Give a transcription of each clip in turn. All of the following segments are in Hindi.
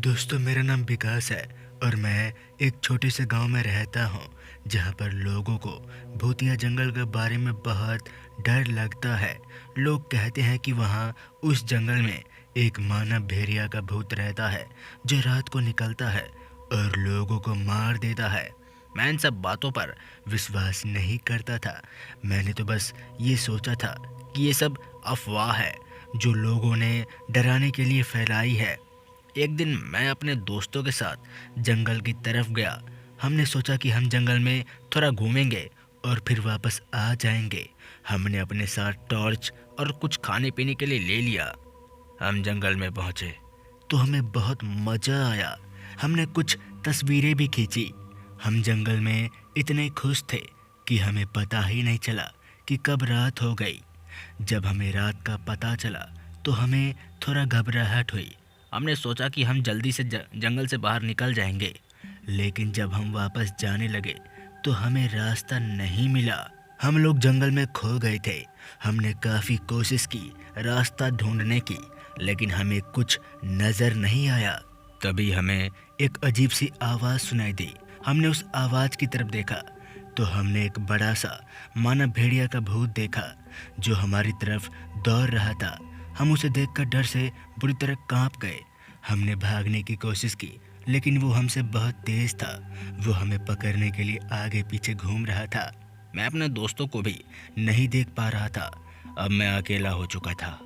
दोस्तों, मेरा नाम विकास है और मैं एक छोटे से गांव में रहता हूं, जहां पर लोगों को भूतिया जंगल के बारे में बहुत डर लगता है। लोग कहते हैं कि वहां उस जंगल में एक मानव भेड़िया का भूत रहता है, जो रात को निकलता है और लोगों को मार देता है। मैं इन सब बातों पर विश्वास नहीं करता था। मैंने तो बस ये सोचा था कि ये सब अफवाह है जो लोगों ने डराने के लिए फैलाई है। एक दिन मैं अपने दोस्तों के साथ जंगल की तरफ गया। हमने सोचा कि हम जंगल में थोड़ा घूमेंगे और फिर वापस आ जाएंगे। हमने अपने साथ टॉर्च और कुछ खाने पीने के लिए ले लिया। हम जंगल में पहुंचे तो हमें बहुत मज़ा आया। हमने कुछ तस्वीरें भी खींची। हम जंगल में इतने खुश थे कि हमें पता ही नहीं चला कि कब रात हो गई। जब हमें रात का पता चला तो हमें थोड़ा घबराहट हुई। हमने सोचा कि हम जल्दी से जंगल से बाहर निकल जाएंगे, लेकिन जब हम वापस जाने लगे तो हमें रास्ता नहीं मिला। हम लोग जंगल में खो गए थे। हमने काफ़ी कोशिश की रास्ता ढूंढने की, लेकिन हमें कुछ नज़र नहीं आया। तभी हमें एक अजीब सी आवाज़ सुनाई दी। हमने उस आवाज़ की तरफ देखा तो हमने एक बड़ा सा मानव भेड़िया का भूत देखा जो हमारी तरफ दौड़ रहा था। हम उसे देखकर डर से बुरी तरह कांप गए। हमने भागने की कोशिश की, लेकिन वो हमसे बहुत तेज था। वो हमें पकड़ने के लिए आगे पीछे घूम रहा था। मैं अपने दोस्तों को भी नहीं देख पा रहा था। अब मैं अकेला हो चुका था।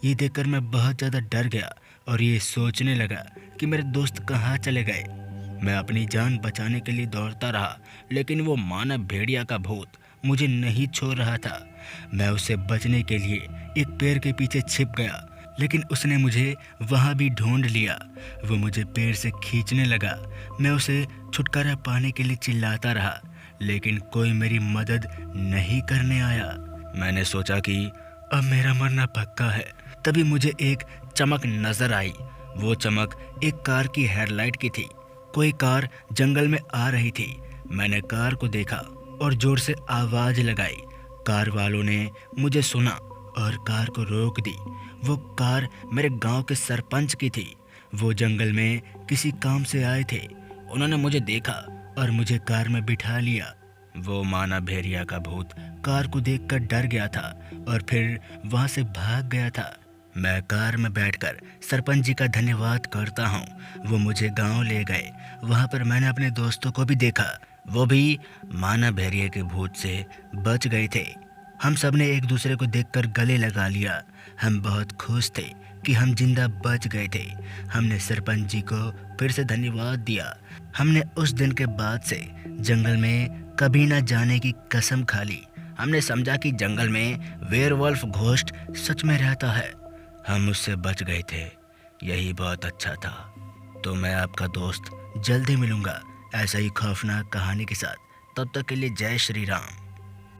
ये देखकर मैं बहुत ज़्यादा डर गया और ये सोचने लगा कि मेरे दोस्त कहाँ चले गए। मैं अपनी जान बचाने के लिए दौड़ता रहा, लेकिन वो मानव भेड़िया का भूत मुझे नहीं छोड़ रहा था। मैं उससे बचने के लिए एक पेड़ के पीछे छिप गया, लेकिन उसने मुझे वहाँ भी ढूंढ लिया। वो मुझे पेड़ से खींचने लगा। मैं उसे छुटकारा पाने के लिए चिल्लाता रहा, लेकिन कोई मेरी मदद नहीं करने आया। मैंने सोचा कि अब मेरा मरना पक्का है। तभी मुझे एक चमक नजर आई। वो चमक एक कार की हेडलाइट की थी। कोई कार जंगल में आ रही थी। मैंने कार को देखा और जोर से आवाज़ लगाई। कार वालों ने मुझे सुना और कार को रोक दी। वो कार मेरे गांव के सरपंच की थी। वो जंगल में किसी काम से आए थे। उन्होंने मुझे देखा और मुझे कार में बिठा लिया। वो मानव भेड़िया का भूत कार को देखकर डर गया था और फिर वहां से भाग गया था। मैं कार में बैठकर सरपंच जी का धन्यवाद करता हूँ। वो मुझे गांव ले गए। वहाँ पर मैंने अपने दोस्तों को भी देखा। वो भी मानव भेड़िए के भूत से बच गए थे। हम सब ने एक दूसरे को देखकर गले लगा लिया। हम बहुत खुश थे कि हम जिंदा बच गए थे। हमने सरपंच जी को फिर से धन्यवाद दिया। हमने उस दिन के बाद से जंगल में कभी न जाने की कसम खा ली। हमने समझा कि जंगल में वेयरवुल्फ घोस्ट सच में रहता है। हम उससे बच गए थे। यही बहुत अच्छा था। तो मैं आपका दोस्त जल्दी मिलूंगा ऐसा ही खौफनाक कहानी के साथ। तब तक के लिए जय श्री राम।